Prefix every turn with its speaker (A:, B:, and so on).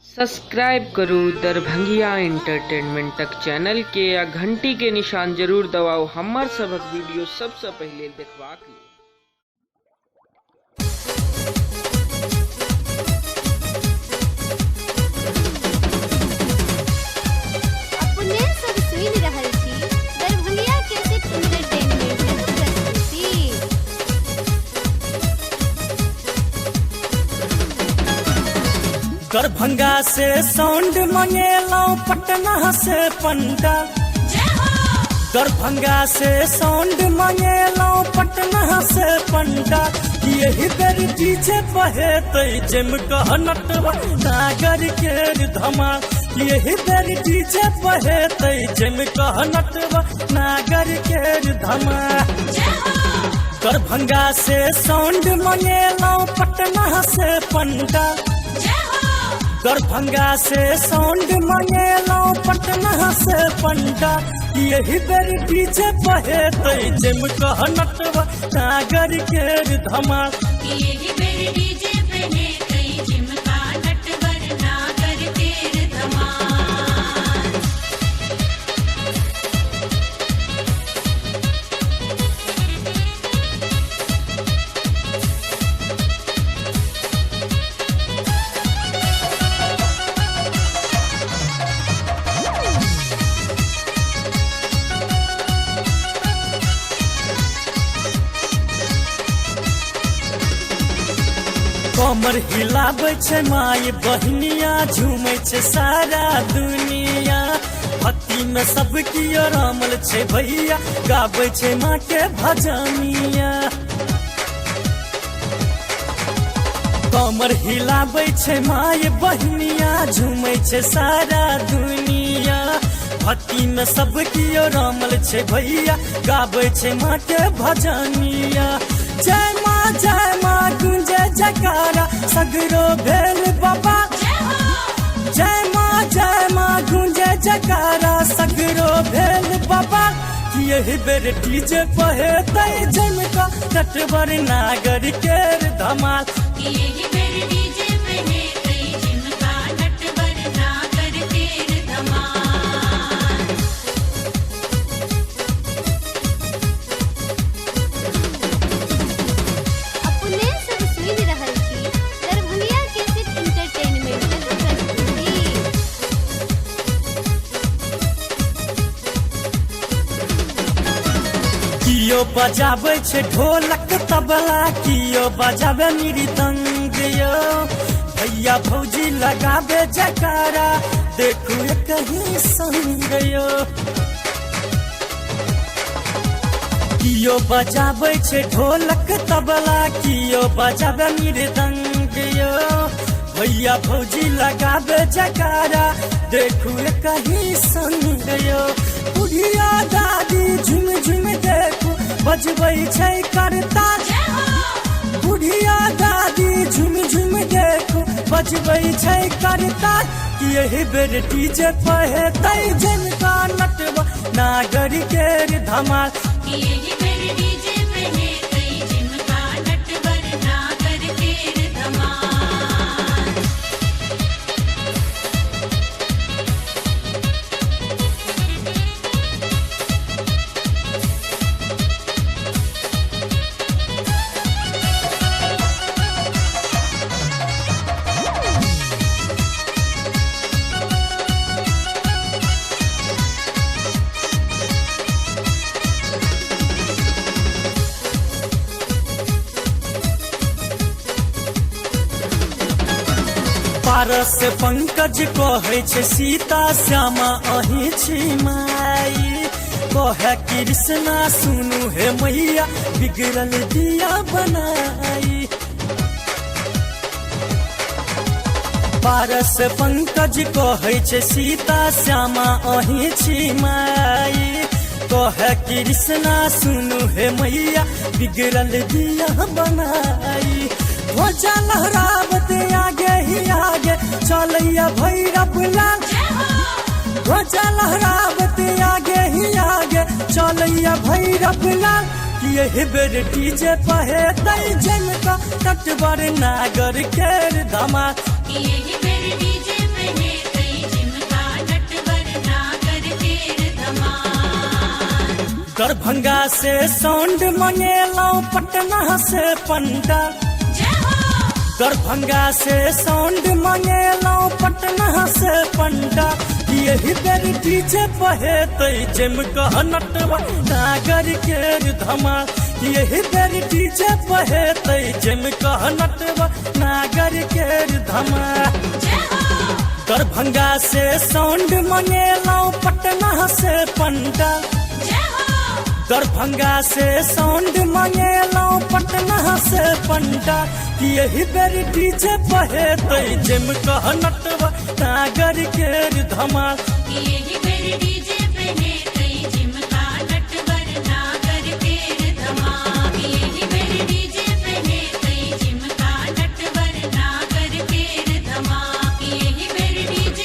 A: Subscribe करो दरभंगिया एंटरटेनमेंटक channel के आ घंटी के निशान जरूर दबाओ हमार सबक वीडियो सबसे पहले देखबाक लेल।
B: अपने सब सुनि रहल छी दरभंगिया कैसेट एंटरटेनमेंटक प्रस्तुति।
C: दरभंगा से साउंड मंगेलौं पटना से पंडा। दरभंगा से साउंड मंगेलौं पटना से पंडा। यही बेर डीजे बहेतै जिम कहनटवा नागर के धमाल। यही बेर डीजे बहेतै जिम कहनटवा नागर के धमाल। दरभंगा से साउंड मंगेलौं पटना से पंडा। दरभंगा से साउंड मंगेलौं पटना से पंडा। यही बेर डीजे बहेतै जिम कहनटवा नागर के धमाल।
D: यही बेर डीजे बहेतै जिम कहनटवा नागर के धमाल।
C: कमर हिलाबै छै माय बहनिया, झूमै छै सारा दुनिया। भक्ति में सब कियो रामल छै भैया, गाबै छै माँ के भजनिया। कमर हिलाबै छै माय बहनिया, झूमै छै सारा दुनिया। भक्ति में सब कियो रामल छै भैया, गाबै छै माँ के भजनिया। जय माँ गुंजे जयकारा सगरो भेल बाबा। जय माँ गुंजे जयकारा सगरो भेल बाबा। यही बेर डीजे बहेतै जिम कहनटवा नागर के धमाल।
D: यही बेर डीजे बहेतै जिम कहनटवा नागर के धमाल।
B: अपने सब सुनि रहल छी दरभंगिया कैसेट एंटरटेनमेंटक प्रस्तुति।
C: कियो बजाबै छै ढोलक तबला, कियो बजाबै मृदंग यो। भैया भौजी लगाबे जयकारा, देखू कहीं संग यो। कियो बजाबै छै ढोलक तबला, कियो बजाबै मृदंग यो। भैया भौजी लगाबे जयकारा, देखू कहीं संग यो। बुढ़िया दादी झुम झुम देखू बजबै छै करताल। बुढ़िया दादी झुम झुम देखू बजबै छै करताल। यही बेर डीजे बहेतै जिम कहनटवा नागर के धमाल।
D: यही बेर डीजे बहेतै जिम कहनटवा नागर के धमाल।
C: पारस पंकज कहै छै सीता श्यामा अहीं छी माई। कहे कृष्णा सुनू हे मैया, बिगड़ल दिया बनाई। पारस पंकज कहै छै सीता श्यामा अहीं छी माई। कहे कृष्णा सुनू हे मैया, बिगड़ल दिया बनाई। ध्वजा लहरावत आगे ही आगे चलैया भैरव लाल। ध्वजा लहरावत आगे ही आगे चलैया भैरव लाल। यही बेर डीजे बहेतै जिम कहनटवा नागर के धमाल।
D: यही बेर डीजे
C: दरभंगा से साउंड मंगेलौ पटना से पंडा
D: जय हो
C: दरभंगा से साउंड मंगेलौ पटना से पंडा यही बेर डीजे बहे तई जिम कह नटवा नागर के धमाल यही बेर डीजे बहे तई जिम कह नटवा नागर के धमाल
D: जय हो
C: दरभंगा से साउंड मंगेलौ पटना से पंडा
D: जय हो
C: दरभंगा से साउंड मंगेलौ पटना से पंडा यही बेर डीजे बहे तई जिम कह नटवा नागर के धमाल
D: यही मेरे डीजे बने कई जिमका नटवर नागर के धमाल यही मेरे डीजे बने कई जिमका नटवर नागर के धमाल यही मेरे डीजे